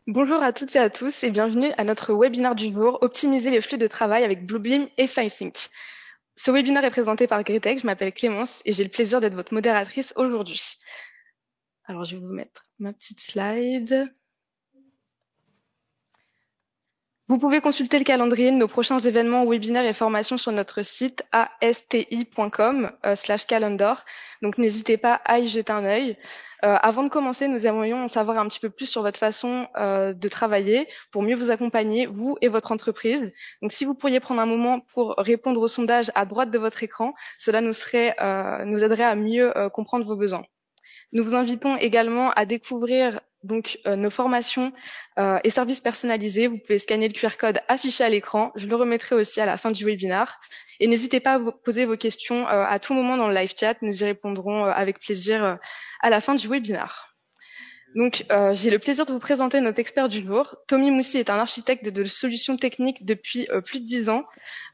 Bonjour à toutes et à tous et bienvenue à notre webinaire du jour, Optimiser les flux de travail avec Bluebeam et FileSync. Ce webinaire est présenté par Gretek, je m'appelle Clémence et j'ai le plaisir d'être votre modératrice aujourd'hui. Alors je vais vous mettre ma petite slide. Vous pouvez consulter le calendrier de nos prochains événements, webinaires et formations sur notre site asti.com/calendar. Donc n'hésitez pas à y jeter un œil. Avant de commencer, nous aimerions en savoir un petit peu plus sur votre façon de travailler pour mieux vous accompagner, vous et votre entreprise. Donc si vous pourriez prendre un moment pour répondre au sondage à droite de votre écran, cela nous aiderait à mieux comprendre vos besoins. Nous vous invitons également à découvrir donc nos formations et services personnalisés. Vous pouvez scanner le QR code affiché à l'écran. Je le remettrai aussi à la fin du webinaire. Et n'hésitez pas à vous poser vos questions à tout moment dans le live chat. Nous y répondrons avec plaisir à la fin du webinaire. Donc, j'ai le plaisir de vous présenter notre expert du jour. Tommy Moussy est un architecte de solutions techniques depuis plus de 10 ans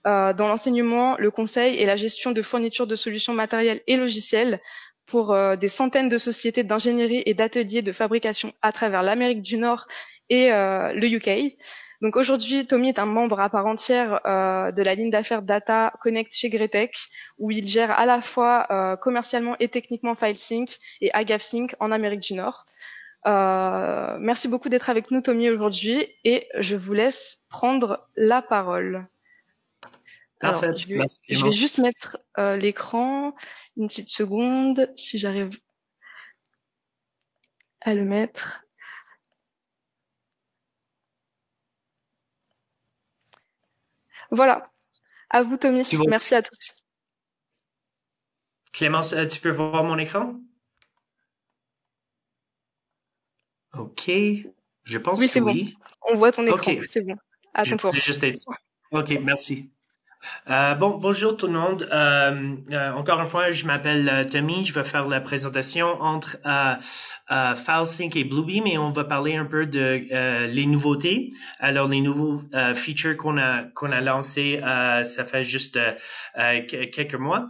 dans l'enseignement, le conseil et la gestion de fournitures de solutions matérielles et logicielles pour des centaines de sociétés d'ingénierie et d'ateliers de fabrication à travers l'Amérique du Nord et le UK. Donc aujourd'hui, Tommy est un membre à part entière de la ligne d'affaires Data Connect chez Gretek, où il gère à la fois commercialement et techniquement FileSync et AgaveSync en Amérique du Nord. Merci beaucoup d'être avec nous, Tommy, aujourd'hui, et je vous laisse prendre la parole. Alors, Parfait. Merci, je vais Clémence. juste mettre l'écran, une petite seconde, si j'arrive à le mettre. Voilà, à vous, Tommy. Tu vois, Merci à tous. Clémence, tu peux voir mon écran? OK. Je pense Oui, que c'est bon. oui. On voit ton OK. écran. C'est bon. À Je ton voulais tour. juste être sûr. OK, merci. Bonjour tout le monde. Encore une fois, je m'appelle Tommy. Je vais faire la présentation entre FileSync et Bluebeam et on va parler un peu de les nouveautés. Alors, les nouveaux features qu'on a lancés, ça fait juste quelques mois.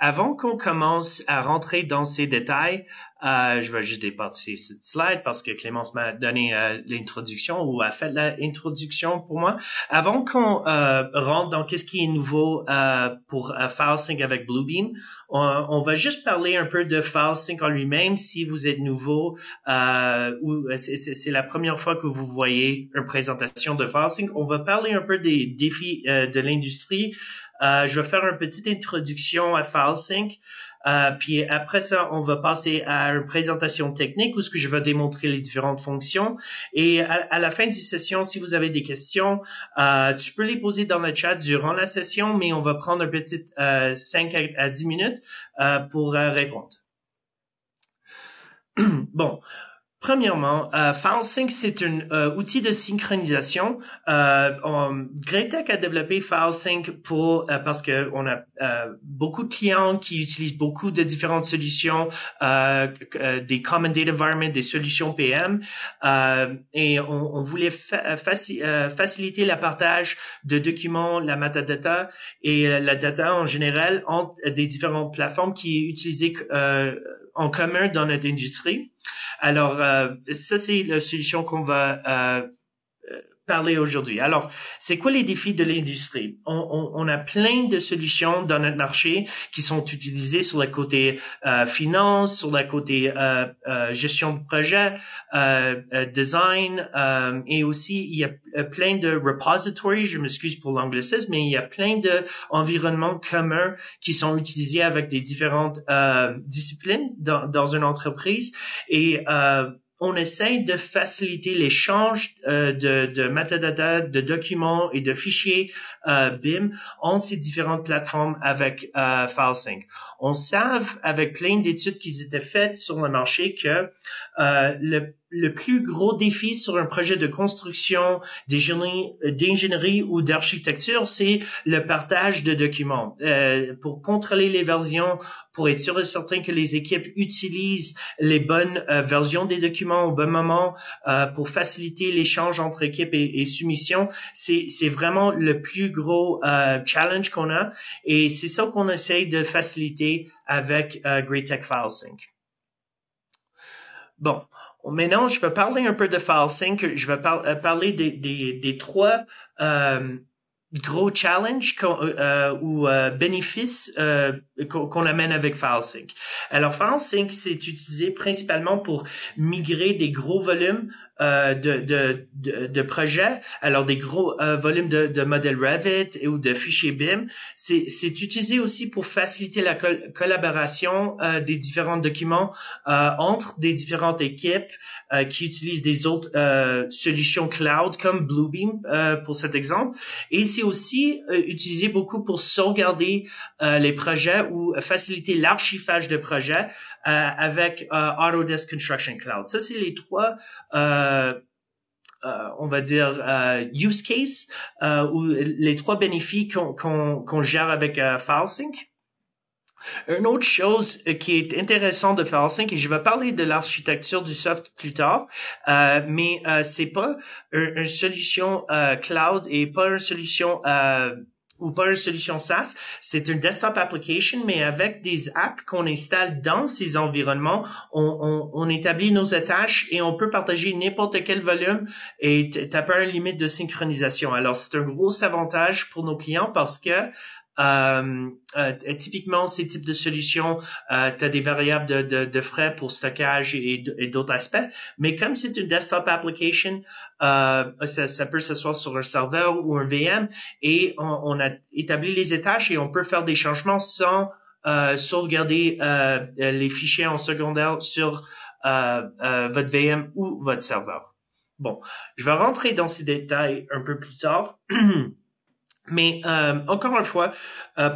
Avant qu'on commence à rentrer dans ces détails, je vais juste dépasser cette slide parce que Clémence m'a donné l'introduction ou a fait l'introduction pour moi. Avant qu'on rentre dans qu'est-ce qui est nouveau pour FileSync avec Bluebeam, on va juste parler un peu de FileSync en lui-même. Si vous êtes nouveau ou c'est la première fois que vous voyez une présentation de FileSync, on va parler un peu des défis de l'industrie. Je vais faire une petite introduction à FileSync. Puis après ça, on va passer à une présentation technique où ce que je vais démontrer les différentes fonctions. Et à la fin du session, si vous avez des questions, tu peux les poser dans le chat durant la session, mais on va prendre un petit 5 à 10 minutes pour répondre. Bon, premièrement, FileSync, c'est un outil de synchronisation. Gretek a développé FileSync parce que on a beaucoup de clients qui utilisent beaucoup de différentes solutions, des Common Data Environment, des solutions PM, et on voulait faciliter le partage de documents, la metadata et la data en général entre des différentes plateformes qui est utilisée en commun dans notre industrie. Alors, ça, c'est la solution qu'on va parler aujourd'hui. Alors, c'est quoi les défis de l'industrie? On a plein de solutions dans notre marché qui sont utilisées sur le côté finance, sur le côté gestion de projet, design, et aussi il y a plein de repositories, je m'excuse pour l'anglicisme, mais il y a plein d'environnements communs qui sont utilisés avec des différentes disciplines dans une entreprise et on essaie de faciliter l'échange de metadata, de documents et de fichiers BIM entre ces différentes plateformes avec FileSync. On savent avec plein d'études qui étaient faites sur le marché que le plus gros défi sur un projet de construction, d'ingénierie ou d'architecture, c'est le partage de documents. Pour contrôler les versions, pour être sûr et certain que les équipes utilisent les bonnes versions des documents au bon moment, pour faciliter l'échange entre équipes et soumission, c'est vraiment le plus gros challenge qu'on a et c'est ça qu'on essaye de faciliter avec Greatech FileSync. Bon, Maintenant, je vais parler un peu de FileSync. Je vais parler des trois gros challenges ou bénéfices qu'on amène avec FileSync. Alors, FileSync, c'est utilisé principalement pour migrer des gros volumes de projets, alors des gros volumes de modèles Revit ou de fichiers BIM. C'est utilisé aussi pour faciliter la collaboration des différents documents entre des différentes équipes qui utilisent des autres solutions cloud comme Bluebeam pour cet exemple. Et c'est aussi utilisé beaucoup pour sauvegarder les projets ou faciliter l'archivage de projets avec Autodesk Construction Cloud. Ça, c'est les trois on va dire use case ou les trois bénéfices qu'on gère avec FileSync. Une autre chose qui est intéressante de FileSync, et je vais parler de l'architecture du soft plus tard, mais c'est pas une solution cloud et pas une solution ou pas une solution SaaS, c'est une desktop application, mais avec des apps qu'on installe dans ces environnements, on établit nos tâches et on peut partager n'importe quel volume et t'as pas une limite de synchronisation. Alors, c'est un gros avantage pour nos clients parce que typiquement, ces types de solutions, tu as des variables de frais pour stockage et d'autres aspects. Mais comme c'est une desktop application, ça peut s'asseoir sur un serveur ou un VM et on a établi les étages et on peut faire des changements sans sauvegarder les fichiers en secondaire sur votre VM ou votre serveur. Bon, je vais rentrer dans ces détails un peu plus tard. Mais encore une fois,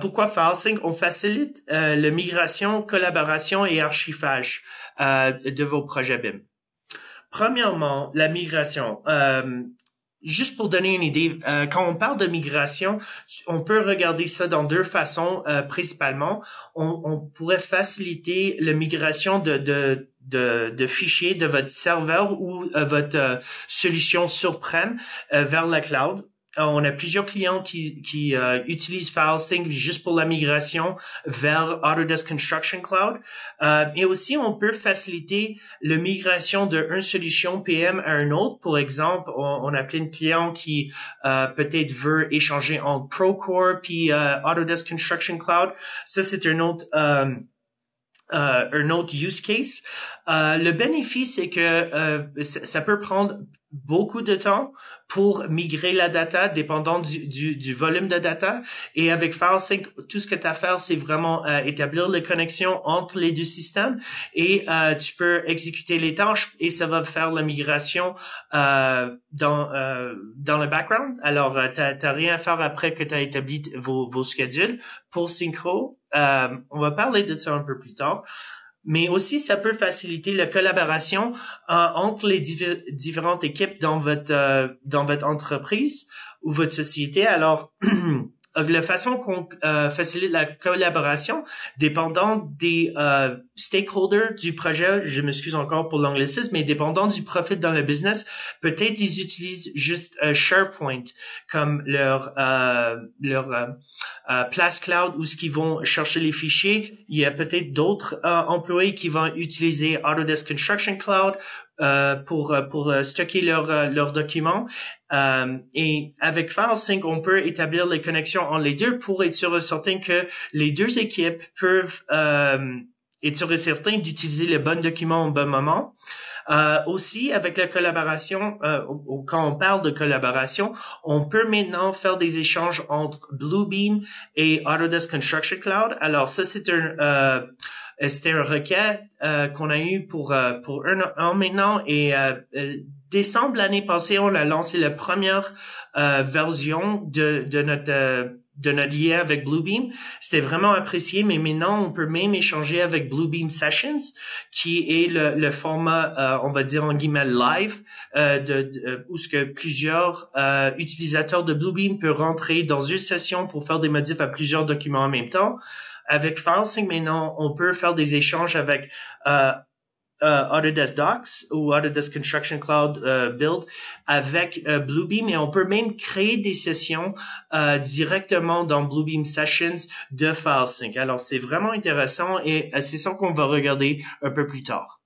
pourquoi FileSync? On facilite la migration, collaboration et archivage de vos projets BIM. Premièrement, la migration. Juste pour donner une idée, quand on parle de migration, on peut regarder ça dans deux façons principalement. On pourrait faciliter la migration de fichiers de votre serveur ou votre solution sur-prem vers la cloud. On a plusieurs clients qui utilisent FileSync juste pour la migration vers Autodesk Construction Cloud. Et aussi, on peut faciliter la migration d'une solution PM à une autre. Pour exemple, on a plein de clients qui peut-être veulent échanger entre Procore puis Autodesk Construction Cloud. Ça, c'est un autre use case. Le bénéfice, c'est que ça peut prendre beaucoup de temps pour migrer la data dépendant du volume de data. Et avec FileSync, tout ce que tu as à faire, c'est vraiment établir les connexions entre les deux systèmes et tu peux exécuter les tâches et ça va faire la migration dans le background. Alors, t'as rien à faire après que tu as établi vos schedules pour synchro. On va parler de ça un peu plus tard. Mais aussi, ça peut faciliter la collaboration entre les différentes équipes dans votre entreprise ou votre société. Alors, la façon qu'on facilite la collaboration, dépendant des stakeholders du projet, je m'excuse encore pour l'anglicisme, mais dépendant du profit dans le business, peut-être ils utilisent juste SharePoint comme leur place cloud où ce qu'ils vont chercher les fichiers. Il y a peut-être d'autres employés qui vont utiliser Autodesk Construction Cloud pour stocker leurs documents. Et avec FileSync, on peut établir les connexions entre les deux pour être sûr et certain que les deux équipes peuvent être sûr et certain d'utiliser les bons documents au bon moment. Aussi, avec la collaboration, quand on parle de collaboration, on peut maintenant faire des échanges entre Bluebeam et Autodesk Construction Cloud. Alors ça, c'était un requête qu'on a eu pour un an maintenant et décembre l'année passée, on a lancé la première version de notre lien avec Bluebeam. C'était vraiment apprécié, mais maintenant, on peut même échanger avec Bluebeam Sessions, qui est le format, on va dire en guillemets live, où ce que plusieurs utilisateurs de Bluebeam peuvent rentrer dans une session pour faire des modifs à plusieurs documents en même temps. Avec FileSync, maintenant, on peut faire des échanges avec Autodesk Docs ou Autodesk Construction Cloud Build avec Bluebeam et on peut même créer des sessions directement dans Bluebeam Sessions de FileSync. Alors, c'est vraiment intéressant et c'est ça qu'on va regarder un peu plus tard.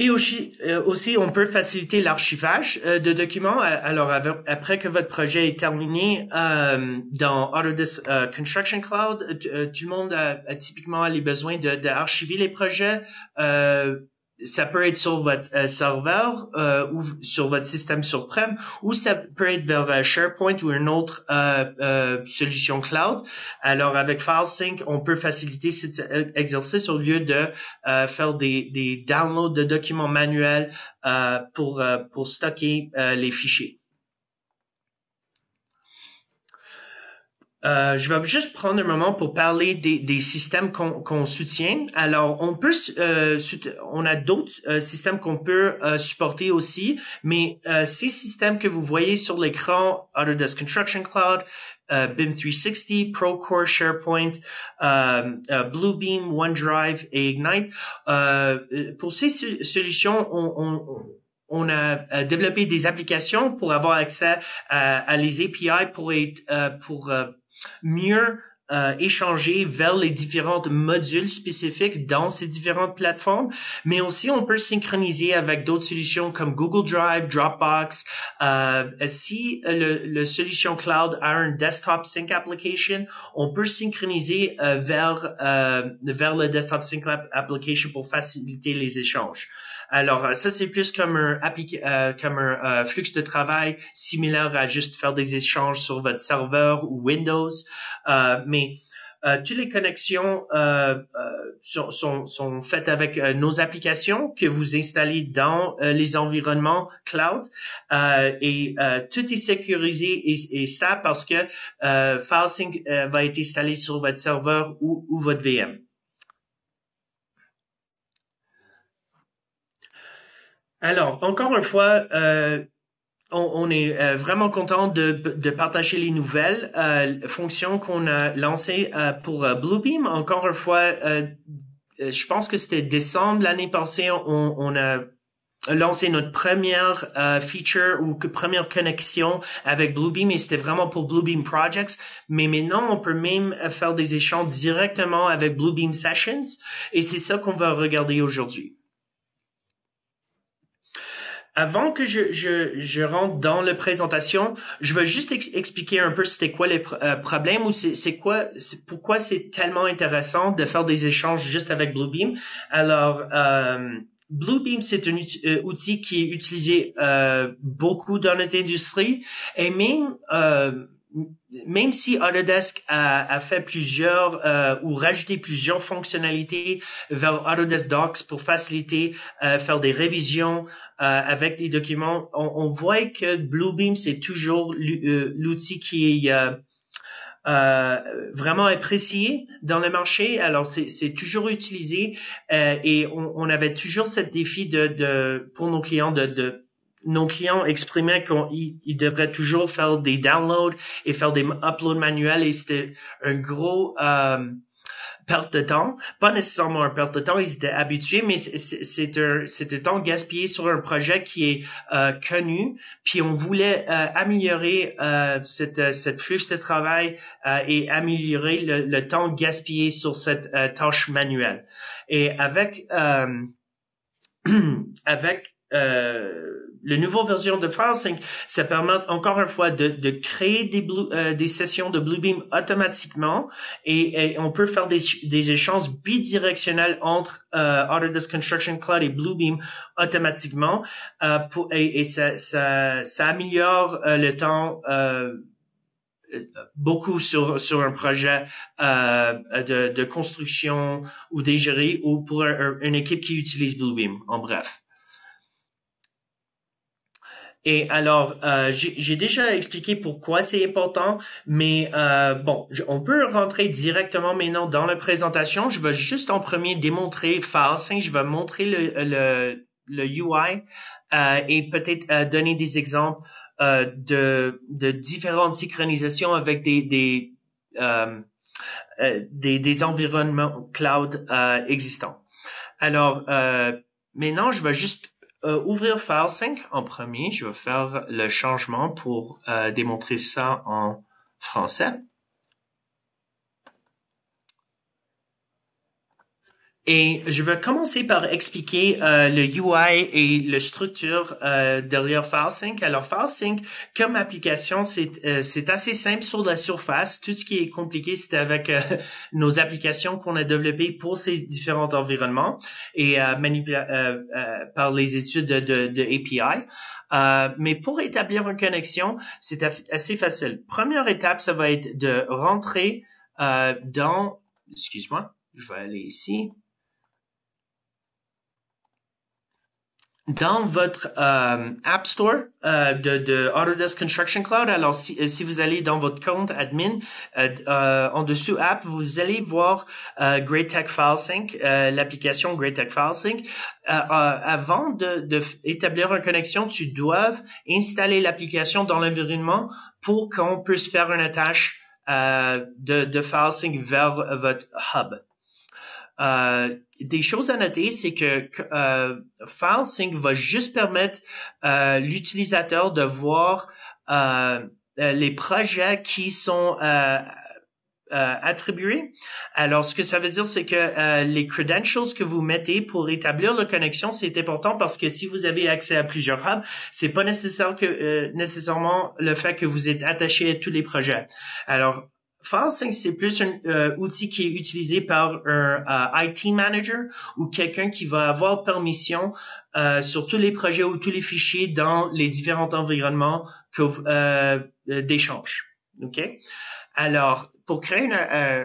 Et aussi, on peut faciliter l'archivage de documents. Alors, après que votre projet est terminé dans Autodesk Construction Cloud, tout le monde a typiquement les besoins d'archiver les projets. Ça peut être sur votre serveur ou sur votre système sur-prem, ou ça peut être vers SharePoint ou une autre solution cloud. Alors, avec FileSync, on peut faciliter cet exercice au lieu de faire des downloads de documents manuels pour stocker les fichiers. Je vais juste prendre un moment pour parler des systèmes qu'on soutient. Alors, on a d'autres systèmes qu'on peut supporter aussi, mais ces systèmes que vous voyez sur l'écran, Autodesk Construction Cloud, BIM 360, Procore, SharePoint, Bluebeam, OneDrive et Ignite, pour ces solutions, on a développé des applications pour avoir accès à les API pour mieux échanger vers les différentes modules spécifiques dans ces différentes plateformes, mais aussi on peut synchroniser avec d'autres solutions comme Google Drive, Dropbox. Si le solution cloud a un desktop sync application, on peut synchroniser vers le desktop sync application pour faciliter les échanges. Alors, ça, c'est plus comme un flux de travail similaire à juste faire des échanges sur votre serveur ou Windows. Mais toutes les connexions sont faites avec nos applications que vous installez dans les environnements cloud. Et tout est sécurisé et stable parce que FileSync va être installé sur votre serveur ou votre VM. Alors, encore une fois, on est vraiment content de partager les nouvelles fonctions qu'on a lancées pour Bluebeam. Encore une fois, je pense que c'était décembre l'année passée, on a lancé notre première feature ou première connexion avec Bluebeam et c'était vraiment pour Bluebeam Projects. Mais maintenant, on peut même faire des échanges directement avec Bluebeam Sessions et c'est ça qu'on va regarder aujourd'hui. Avant que je rentre dans la présentation, je vais juste expliquer un peu c'était quoi les problèmes ou pourquoi c'est tellement intéressant de faire des échanges juste avec Bluebeam. Alors, Bluebeam, c'est un outil qui est utilisé beaucoup dans notre industrie et même si Autodesk a fait plusieurs ou rajouté plusieurs fonctionnalités vers Autodesk Docs pour faciliter faire des révisions avec des documents, on voit que Bluebeam c'est toujours l'outil qui est vraiment apprécié dans le marché. Alors c'est toujours utilisé et on avait toujours ce défi pour nos clients nos clients exprimaient qu'ils devraient toujours faire des downloads et faire des uploads manuels et c'était un gros perte de temps. Pas nécessairement une perte de temps, ils étaient habitués, mais c'est un temps gaspillé sur un projet qui est connu. Puis on voulait améliorer cette flux de travail et améliorer le temps gaspillé sur cette tâche manuelle. Et avec le nouveau version de FileSync, ça permet encore une fois de créer des sessions de Bluebeam automatiquement et on peut faire des échanges bidirectionnels entre Autodesk Construction Cloud et Bluebeam automatiquement et ça améliore le temps beaucoup sur un projet de construction ou d'ingénierie ou pour une équipe qui utilise Bluebeam, en bref. Et alors, j'ai déjà expliqué pourquoi c'est important, mais on peut rentrer directement maintenant dans la présentation. Je vais juste en premier démontrer FileSync. Je vais montrer le UI et peut-être donner des exemples de différentes synchronisations avec des environnements cloud existants. Alors, maintenant, je vais juste ouvrir FileSync en premier. Je vais faire le changement pour démontrer ça en français. Et je vais commencer par expliquer le UI et la structure derrière FileSync. Alors FileSync, comme application, c'est assez simple sur la surface. Tout ce qui est compliqué, c'est avec nos applications qu'on a développées pour ces différents environnements et par les études de API. Mais pour établir une connexion, c'est assez facile. Première étape, ça va être de rentrer dans... Excuse-moi, je vais aller ici. Dans votre App Store de Autodesk Construction Cloud. Alors, si vous allez dans votre compte admin, en dessous App, vous allez voir GreatTech FileSync, l'application GreatTech FileSync. Avant de établir une connexion, tu dois installer l'application dans l'environnement pour qu'on puisse faire une attache de FileSync vers votre hub. Des choses à noter, c'est que FileSync va juste permettre l'utilisateur de voir les projets qui sont attribués. Alors, ce que ça veut dire, c'est que les credentials que vous mettez pour établir la connexion, c'est important parce que si vous avez accès à plusieurs hubs, c'est pas nécessairement le fait que vous êtes attaché à tous les projets. Alors, FileSync, c'est plus un outil qui est utilisé par un IT manager ou quelqu'un qui va avoir permission sur tous les projets ou tous les fichiers dans les différents environnements d'échange. OK? Alors, pour créer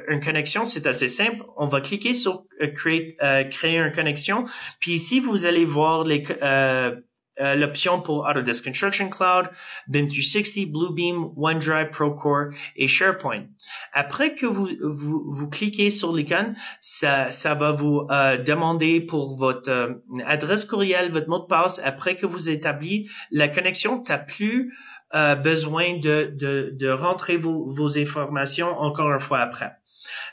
une connexion, c'est assez simple. On va cliquer sur créer une connexion. Puis ici, vous allez voir l'option pour Autodesk Construction Cloud, BIM 360, Bluebeam, OneDrive, Procore et SharePoint. Après que vous cliquez sur l'icône, ça va vous demander pour votre adresse courriel, votre mot de passe. Après que vous établissez la connexion, tu n'as plus besoin de rentrer vos informations encore une fois après.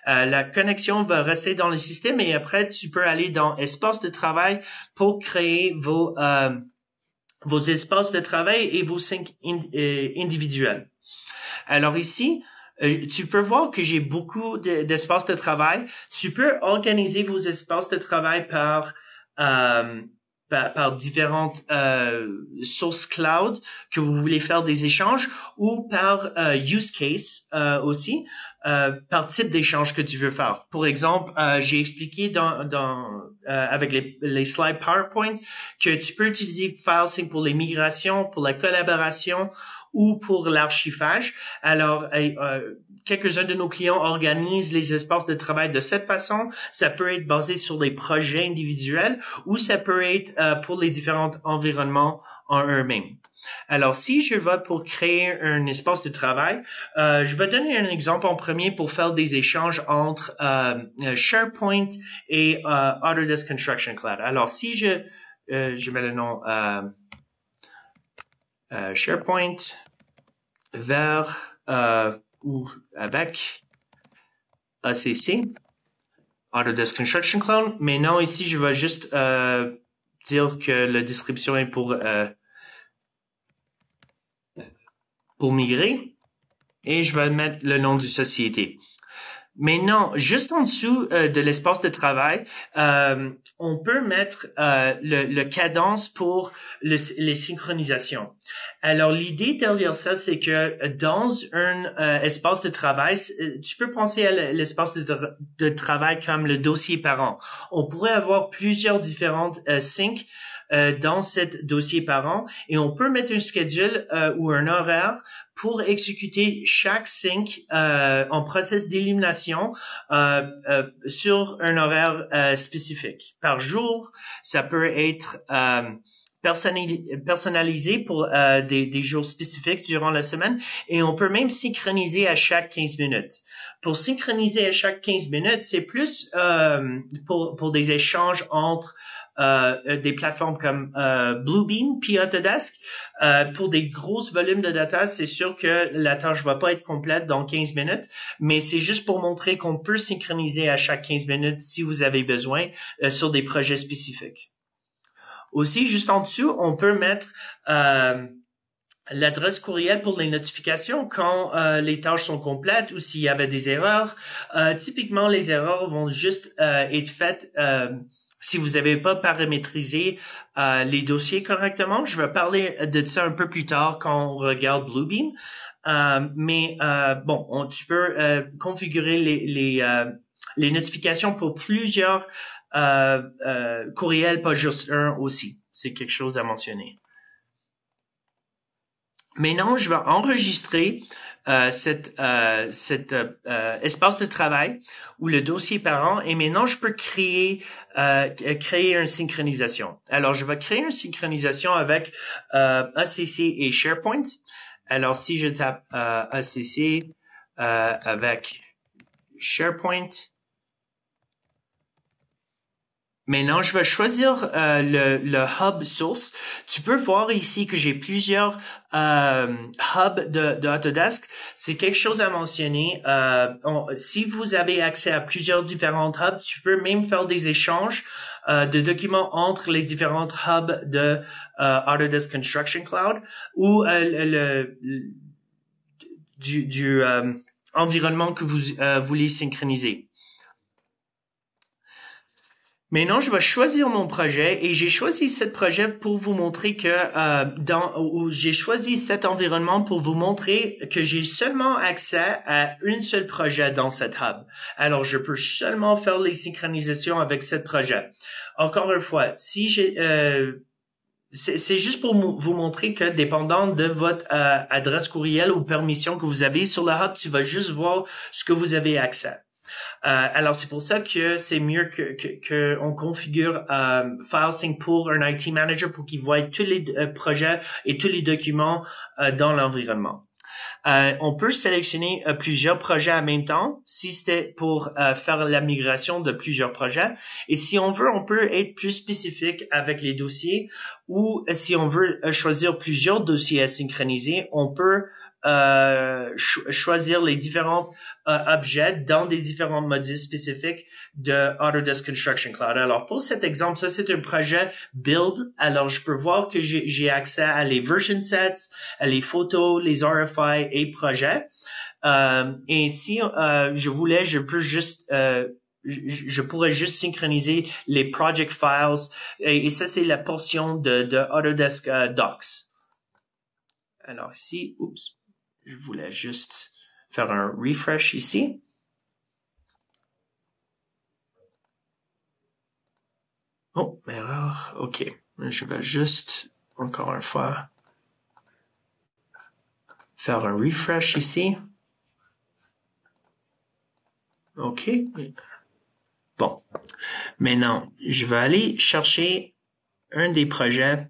La connexion va rester dans le système et après, tu peux aller dans Espace de travail pour créer vos espaces de travail et vos syncs individuels. Alors ici, tu peux voir que j'ai beaucoup d'espaces de travail. Tu peux organiser vos espaces de travail par différentes sources cloud que vous voulez faire des échanges ou par use case aussi, par type d'échange que tu veux faire. Pour exemple, j'ai expliqué avec les slides PowerPoint que tu peux utiliser FileSync pour les migrations, pour la collaboration ou pour l'archivage. Alors, quelques-uns de nos clients organisent les espaces de travail de cette façon. Ça peut être basé sur des projets individuels ou ça peut être pour les différents environnements en eux-mêmes. Alors, si je vais pour créer un espace de travail, je vais donner un exemple en premier pour faire des échanges entre SharePoint et Autodesk Construction Cloud. Alors, si je mets le nom SharePoint vers ou avec ACC, Autodesk Construction Cloud. Mais non, ici, je vais juste dire que la description est pour migrer et je vais mettre le nom de société. Maintenant, juste en dessous de l'espace de travail, on peut mettre le cadence pour les synchronisations. Alors, l'idée derrière ça, c'est que dans un espace de travail, tu peux penser à l'espace de travail comme le dossier parent. On pourrait avoir plusieurs différentes syncs dans ce dossier parent et on peut mettre un schedule ou un horaire pour exécuter chaque sync en process d'élimination sur un horaire spécifique. Par jour, ça peut être personnalisé pour des jours spécifiques durant la semaine et on peut même synchroniser à chaque 15 minutes. Pour synchroniser à chaque 15 minutes, c'est plus pour des échanges entre des plateformes comme Bluebeam puis Autodesk. Pour des grosses volumes de data, c'est sûr que la tâche va pas être complète dans 15 minutes, mais c'est juste pour montrer qu'on peut synchroniser à chaque 15 minutes si vous avez besoin sur des projets spécifiques. Aussi, juste en dessous, on peut mettre l'adresse courriel pour les notifications quand les tâches sont complètes ou s'il y avait des erreurs. Typiquement, les erreurs vont juste être faites si vous n'avez pas paramétrisé les dossiers correctement. Je vais parler de ça un peu plus tard quand on regarde Bluebeam. Tu peux configurer les notifications pour plusieurs courriels, pas juste un aussi. C'est quelque chose à mentionner. Maintenant, je vais enregistrer cet espace de travail ou le dossier parent et maintenant, je peux créer une synchronisation. Alors, je vais créer une synchronisation avec ACC et SharePoint. Alors, si je tape ACC avec SharePoint, maintenant, je vais choisir le hub source. Tu peux voir ici que j'ai plusieurs hubs de Autodesk. C'est quelque chose à mentionner. Si vous avez accès à plusieurs différents hubs, tu peux même faire des échanges de documents entre les différentes hubs de Autodesk Construction Cloud ou du environnement que vous voulez synchroniser. Maintenant, je vais choisir mon projet et j'ai choisi ce projet pour vous montrer que j'ai choisi cet environnement pour vous montrer que j'ai seulement accès à une seule projet dans cet hub. Alors, je peux seulement faire les synchronisations avec ce projet. Encore une fois, si c'est juste pour vous montrer que dépendant de votre adresse courriel ou permission que vous avez sur le hub, tu vas juste voir ce que vous avez accès. Alors, c'est pour ça que c'est mieux que on configure FileSync pour un IT Manager pour qu'il voie tous les projets et tous les documents dans l'environnement. On peut sélectionner plusieurs projets en même temps si c'était pour faire la migration de plusieurs projets. Et si on veut, on peut être plus spécifique avec les dossiers ou si on veut choisir plusieurs dossiers à synchroniser, on peut choisir les différents objets dans des différents modules spécifiques de Autodesk Construction Cloud. Alors, pour cet exemple, ça, c'est un projet build. Alors, je peux voir que j'ai accès à les version sets, à les photos, les RFI et projets. Et si je voulais, je pourrais juste synchroniser les project files. Et ça, c'est la portion de Autodesk Docs. Alors ici, je voulais juste faire un refresh ici. Oh, erreur. OK. Je vais juste, encore une fois, faire un refresh ici. OK. Bon. Maintenant, je vais aller chercher un des projets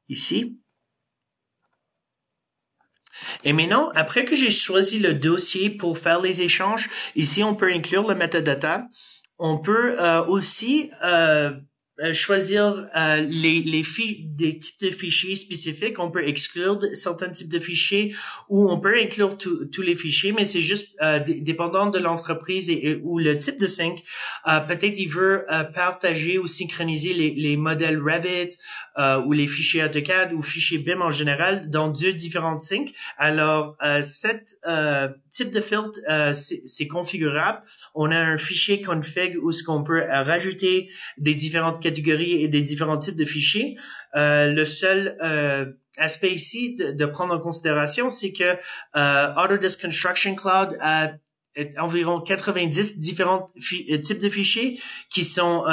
ici. Et maintenant, après que j'ai choisi le dossier pour faire les échanges, ici, on peut inclure le metadata. On peut aussi choisir des types de fichiers spécifiques. On peut exclure certains types de fichiers ou on peut inclure tous les fichiers, mais c'est juste dépendant de l'entreprise ou le type de sync. Peut-être il veut partager ou synchroniser les modèles Revit ou les fichiers AutoCAD ou fichiers BIM en général dans deux différentes syncs. Alors, cet type de filtre, c'est configurable. On a un fichier config où ce qu'on peut rajouter des différentes catégories et des différents types de fichiers. Le seul aspect ici de prendre en considération, c'est que Autodesk Construction Cloud a environ 90 différents types de fichiers qui sont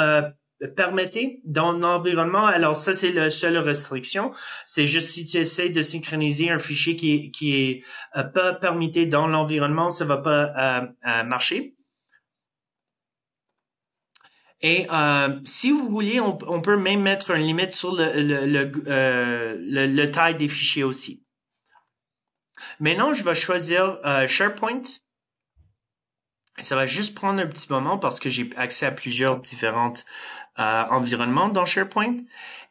permettés dans l'environnement. Alors ça, c'est la seule restriction. C'est juste si tu essaies de synchroniser un fichier qui est pas permis dans l'environnement, ça va pas marcher. Et si vous voulez, on peut même mettre une limite sur le taille des fichiers aussi. Maintenant, je vais choisir SharePoint. Ça va juste prendre un petit moment parce que j'ai accès à plusieurs différents environnements dans SharePoint.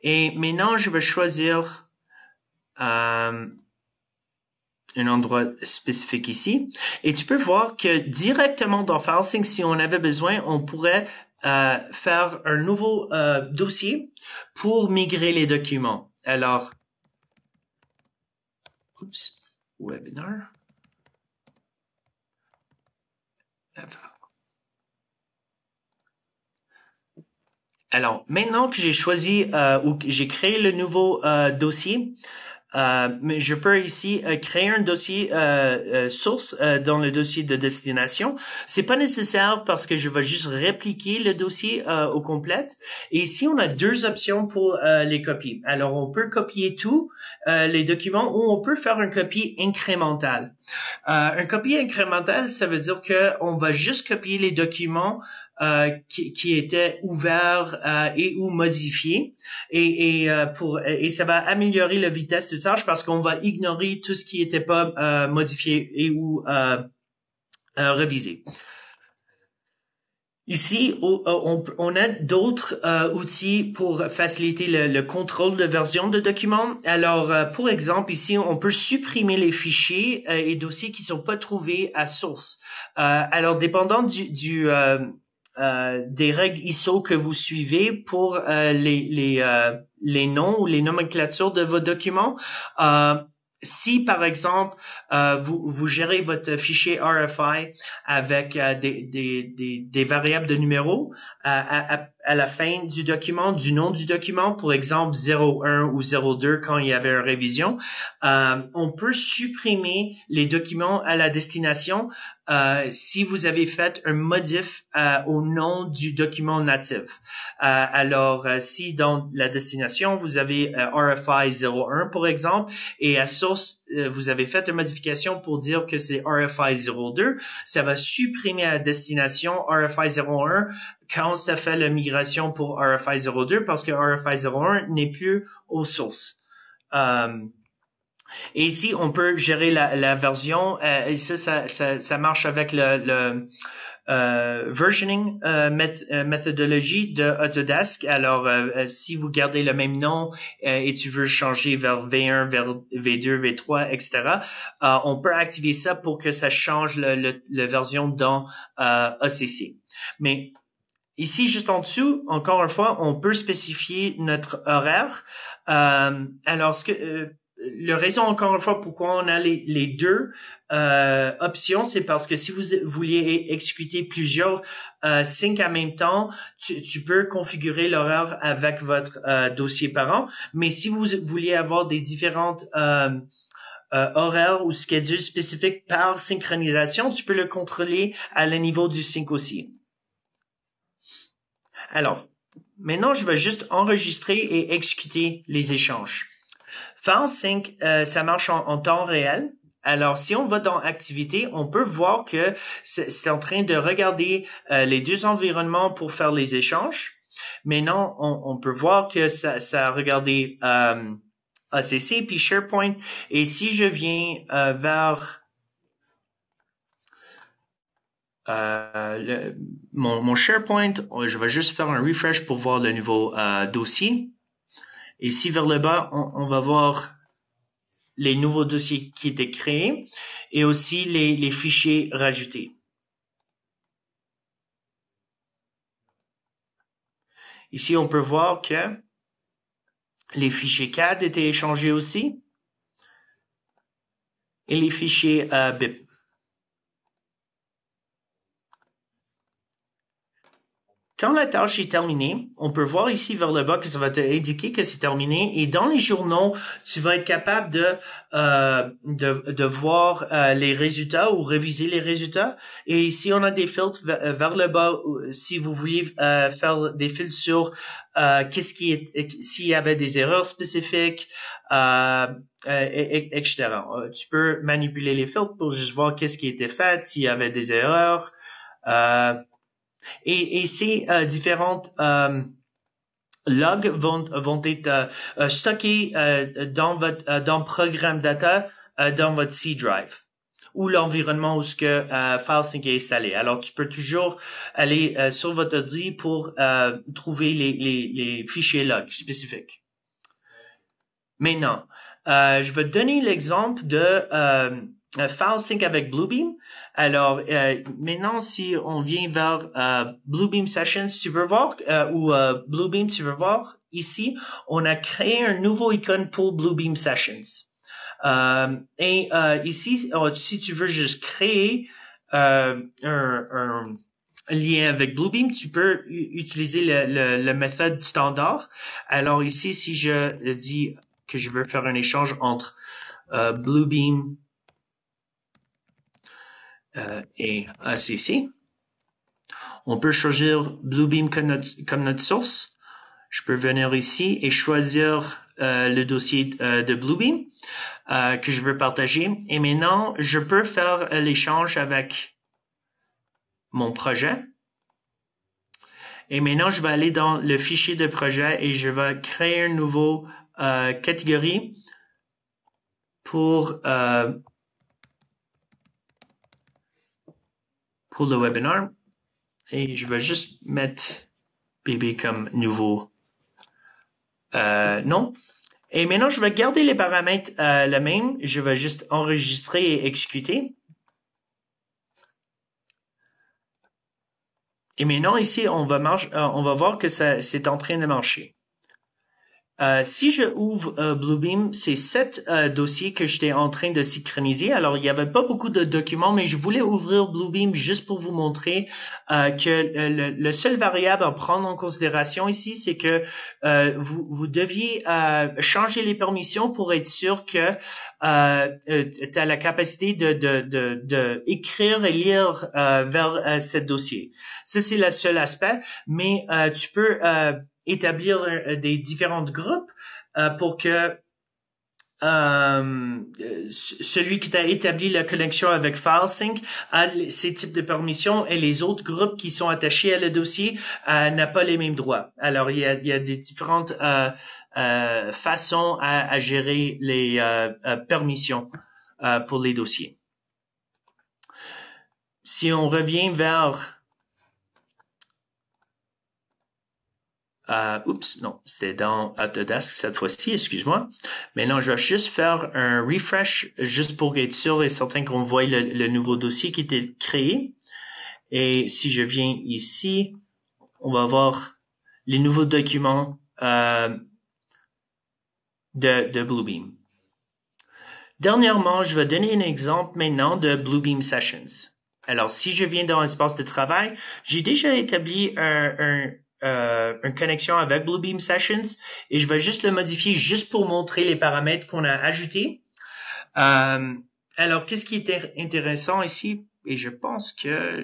Et maintenant, je vais choisir un endroit spécifique ici. Et tu peux voir que directement dans FileSync, si on avait besoin, on pourrait faire un nouveau dossier pour migrer les documents. Alors, Oups, webinar. Alors, maintenant que j'ai choisi ou que j'ai créé le nouveau dossier, mais je peux ici créer un dossier source dans le dossier de destination. C'est pas nécessaire parce que je vais juste répliquer le dossier au complet. Et ici, on a deux options pour les copies. Alors, on peut copier tous les documents ou on peut faire une copie incrémentale. Un copie incrémental, ça veut dire que on va juste copier les documents qui étaient ouverts et ou modifiés et ça va améliorer la vitesse de tâche parce qu'on va ignorer tout ce qui n'était pas modifié et ou révisé. Ici, on a d'autres outils pour faciliter le contrôle de version de documents. Alors, pour exemple, ici, on peut supprimer les fichiers et dossiers qui sont pas trouvés à source. Alors, dépendant des règles ISO que vous suivez pour les noms ou les nomenclatures de vos documents, si, par exemple, vous gérez votre fichier RFI avec des variables de numéros à la fin du document, du nom du document, pour exemple 01 ou 02 quand il y avait une révision, on peut supprimer les documents à la destination si vous avez fait un modif au nom du document natif. Alors, si dans la destination, vous avez RFI 01, par exemple, et à source, vous avez fait une modification pour dire que c'est RFI 02, ça va supprimer à la destination RFI 01 quand ça fait la migration pour RFI 02 parce que RFI 01 n'est plus aux sources. Et ici, on peut gérer la version et ça marche avec le versioning méthodologie de Autodesk. Alors, si vous gardez le même nom et tu veux changer vers V1, vers V2, V3, etc., on peut activer ça pour que ça change la version dans ACC. Mais ici, juste en dessous, encore une fois, on peut spécifier notre horaire. Alors, la raison, encore une fois, pourquoi on a les deux options, c'est parce que si vous vouliez exécuter plusieurs syncs en même temps, tu peux configurer l'horaire avec votre dossier parent. Mais si vous vouliez avoir des différentes horaires ou schedules spécifiques par synchronisation, tu peux le contrôler à le niveau du sync aussi. Alors, maintenant, je vais juste enregistrer et exécuter les échanges. FileSync, ça marche en temps réel. Alors, si on va dans Activité, on peut voir que c'est en train de regarder les deux environnements pour faire les échanges. Maintenant, on peut voir que ça a regardé ACC puis SharePoint. Et si je viens vers mon SharePoint, je vais juste faire un refresh pour voir le nouveau dossier. Et ici, vers le bas, on va voir les nouveaux dossiers qui étaient créés et aussi les fichiers rajoutés. Ici, on peut voir que les fichiers CAD étaient échangés aussi et les fichiers BIP. Quand la tâche est terminée, on peut voir ici vers le bas que ça va te indiquer que c'est terminé. Et dans les journaux, tu vas être capable de voir les résultats ou réviser les résultats. Et ici, on a des filtres vers le bas si vous voulez faire des filtres sur s'il y avait des erreurs spécifiques, etc. Tu peux manipuler les filtres pour juste voir qu'est-ce qui était fait, s'il y avait des erreurs. Et ces différentes logs vont être stockés dans Programme Data dans votre C Drive ou l'environnement où FileSync est installé. Alors, tu peux toujours aller sur votre ordi pour trouver les fichiers logs spécifiques. Maintenant, je vais te donner l'exemple de FileSync avec Bluebeam. Alors, maintenant, si on vient vers Bluebeam Sessions, tu peux voir, ou Bluebeam, tu peux voir, ici, on a créé un nouveau icône pour Bluebeam Sessions. Ici, si tu veux juste créer un lien avec Bluebeam, tu peux utiliser la méthode standard. Alors ici, si je dis que je veux faire un échange entre Bluebeam et ACC, on peut choisir Bluebeam comme notre source. Je peux venir ici et choisir le dossier de Bluebeam que je veux partager. Et maintenant, je peux faire l'échange avec mon projet. Et maintenant, je vais aller dans le fichier de projet et je vais créer une nouvelle catégorie pour le webinaire. Et je vais juste mettre bébé comme nouveau nom. Et maintenant, je vais garder les paramètres les mêmes. Je vais juste enregistrer et exécuter. Et maintenant, ici, on va voir que c'est en train de marcher. Si je ouvre Bluebeam, c'est 7 dossiers que j'étais en train de synchroniser. Alors, il n'y avait pas beaucoup de documents, mais je voulais ouvrir Bluebeam juste pour vous montrer que le seul variable à prendre en considération ici, c'est que vous deviez changer les permissions pour être sûr que tu as la capacité de écrire et lire vers ce dossier. Ça, c'est le seul aspect, mais tu peux établir des différents groupes pour que celui qui t'a établi la connexion avec FileSync a ces types de permissions et les autres groupes qui sont attachés à le dossier n'a pas les mêmes droits. Alors, il y a des différentes façons à gérer les permissions pour les dossiers. Si on revient vers non, c'était dans Autodesk cette fois-ci, excuse-moi. Maintenant, je vais juste faire un refresh juste pour être sûr et certain qu'on voit le nouveau dossier qui était créé. Et si je viens ici, on va voir les nouveaux documents de Bluebeam. Dernièrement, je vais donner un exemple maintenant de Bluebeam Sessions. Alors, si je viens dans l'espace de travail, j'ai déjà établi une connexion avec Bluebeam Sessions et je vais juste le modifier juste pour montrer les paramètres qu'on a ajoutés. Alors, qu'est-ce qui est intéressant ici? Et je pense que,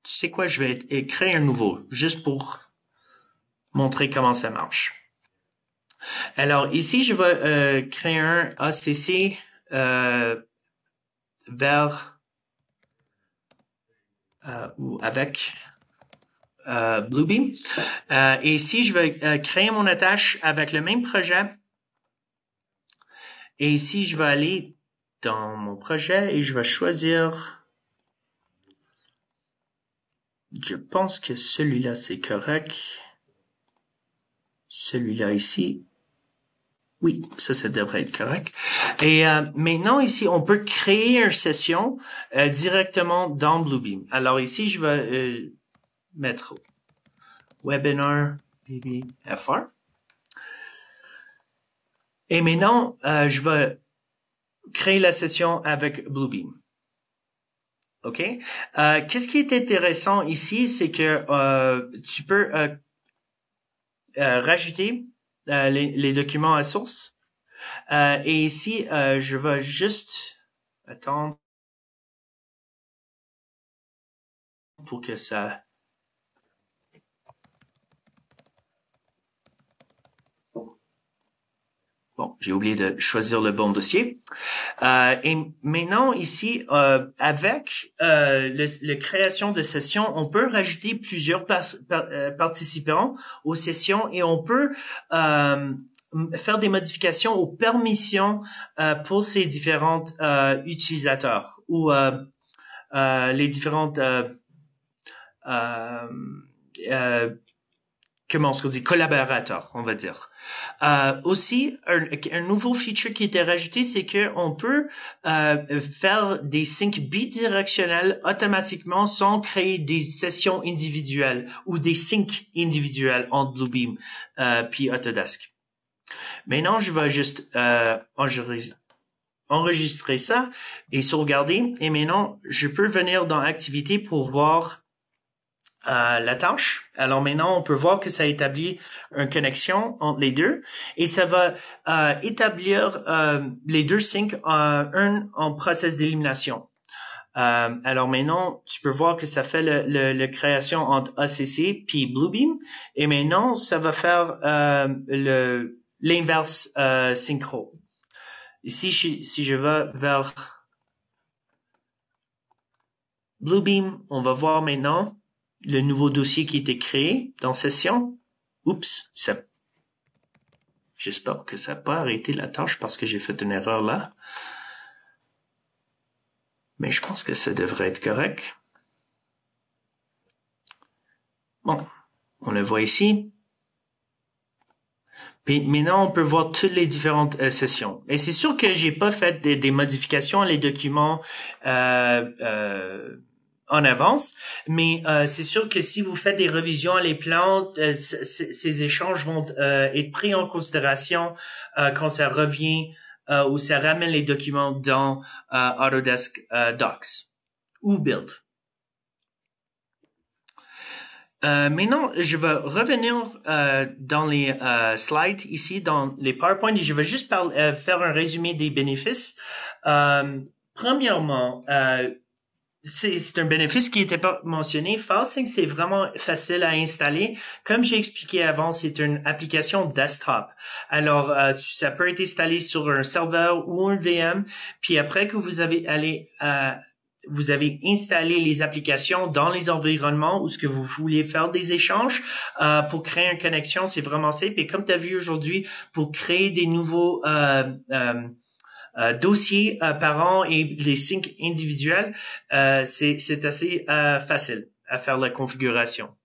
tu sais quoi, je vais créer un nouveau, juste pour montrer comment ça marche. Alors, ici, je vais créer un ACC vers ou avec Bluebeam. Et ici, je vais créer mon attache avec le même projet. Et ici, je vais aller dans mon projet et je vais choisir. Je pense que celui-là, c'est correct. Celui-là ici. Oui, ça devrait être correct. Et maintenant, ici, on peut créer une session directement dans Bluebeam. Alors ici, je vais mettre Webinar BBFR. Et maintenant, je vais créer la session avec Bluebeam. OK? Qu'est-ce qui est intéressant ici, c'est que tu peux rajouter les documents à source. Et ici, je vais juste attendre pour que ça... Bon, j'ai oublié de choisir le bon dossier. Et maintenant, ici, avec la création de sessions, on peut rajouter plusieurs participants aux sessions et on peut faire des modifications aux permissions pour ces différents utilisateurs ou les différentes comment on dit, collaborateurs, on va dire. Aussi, un nouveau feature qui était rajouté, c'est que on peut faire des syncs bidirectionnels automatiquement sans créer des sessions individuelles ou des syncs individuels entre Bluebeam puis Autodesk. Maintenant, je vais juste enregistrer ça et sauvegarder. Et maintenant, je peux venir dans Activité pour voir la tâche. Alors maintenant, on peut voir que ça établit une connexion entre les deux et ça va établir les deux syncs un en process d'élimination. Alors maintenant, tu peux voir que ça fait le création entre ACC puis Bluebeam et maintenant, ça va faire l'inverse synchro. Ici, si je vais vers Bluebeam, on va voir maintenant le nouveau dossier qui était créé dans Session. Oups, j'espère que ça n'a pas arrêté la tâche parce que j'ai fait une erreur là. Mais je pense que ça devrait être correct. Bon, on le voit ici. Puis maintenant, on peut voir toutes les différentes sessions. Et c'est sûr que j'ai pas fait des modifications à les documents en avance, mais c'est sûr que si vous faites des revisions à les plans, ces échanges vont être pris en considération quand ça revient ou ça ramène les documents dans Autodesk Docs ou Build. Maintenant, je vais revenir dans les slides ici, dans les PowerPoint, et je vais juste faire un résumé des bénéfices. Premièrement, c'est un bénéfice qui n'était pas mentionné. FileSync, c'est vraiment facile à installer. Comme j'ai expliqué avant, c'est une application desktop. Alors, ça peut être installé sur un serveur ou un VM. Puis après que vous avez installé les applications dans les environnements où ce que vous voulez faire des échanges pour créer une connexion, c'est vraiment simple. Et comme tu as vu aujourd'hui, pour créer des nouveaux dossiers par an et les syncs individuels, c'est assez facile à faire la configuration.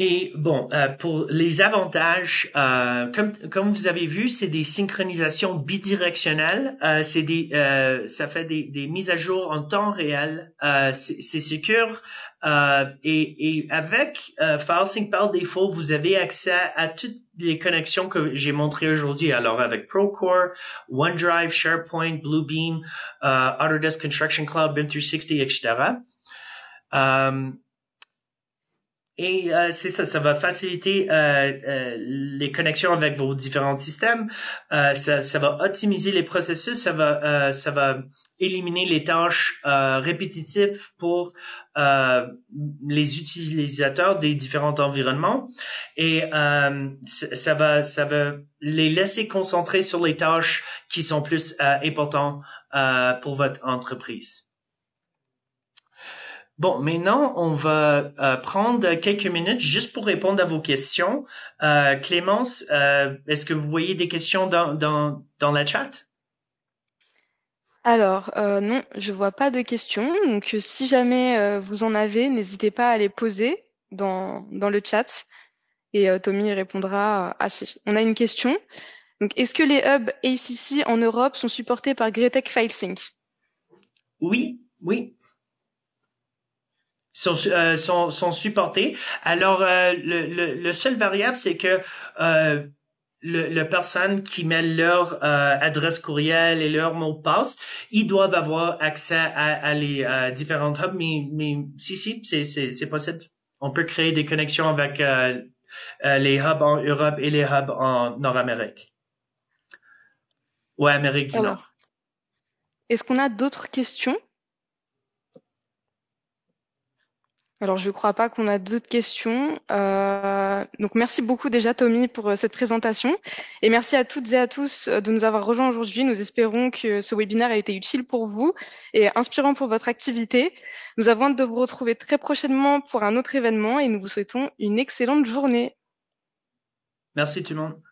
Et bon, pour les avantages, comme vous avez vu, c'est des synchronisations bidirectionnelles. Ça fait des mises à jour en temps réel. C'est secure. Et avec FileSync par défaut, vous avez accès à toutes les connexions que j'ai montrées aujourd'hui. Alors avec Procore, OneDrive, SharePoint, Bluebeam, Autodesk Construction Cloud, BIM 360, etc. Et c'est ça va faciliter les connexions avec vos différents systèmes. Ça va optimiser les processus. Ça va éliminer les tâches répétitives pour les utilisateurs des différents environnements. Et ça va les laisser concentrer sur les tâches qui sont plus importantes pour votre entreprise. Bon, maintenant, on va prendre quelques minutes juste pour répondre à vos questions. Clémence, est-ce que vous voyez des questions dans la chat? Alors, non, je vois pas de questions. Donc, si jamais vous en avez, n'hésitez pas à les poser dans le chat. Et Tommy répondra ah si. On a une question. Donc, est-ce que les hubs ACC en Europe sont supportés par Greatech FileSync? Oui. Sont supportés. Alors, le seul variable, c'est que le personne qui met leur adresse courriel et leur mot de passe, ils doivent avoir accès à les différents hubs, mais si, c'est possible. On peut créer des connexions avec les hubs en Europe et les hubs en Nord-Amérique. Ou Amérique du Nord. Est-ce qu'on a d'autres questions? Alors, je ne crois pas qu'on a d'autres questions. Donc, merci beaucoup déjà, Tommy, pour cette présentation. Et merci à toutes et à tous de nous avoir rejoints aujourd'hui. Nous espérons que ce webinaire a été utile pour vous et inspirant pour votre activité. Nous avons hâte de vous retrouver très prochainement pour un autre événement et nous vous souhaitons une excellente journée. Merci tout le monde.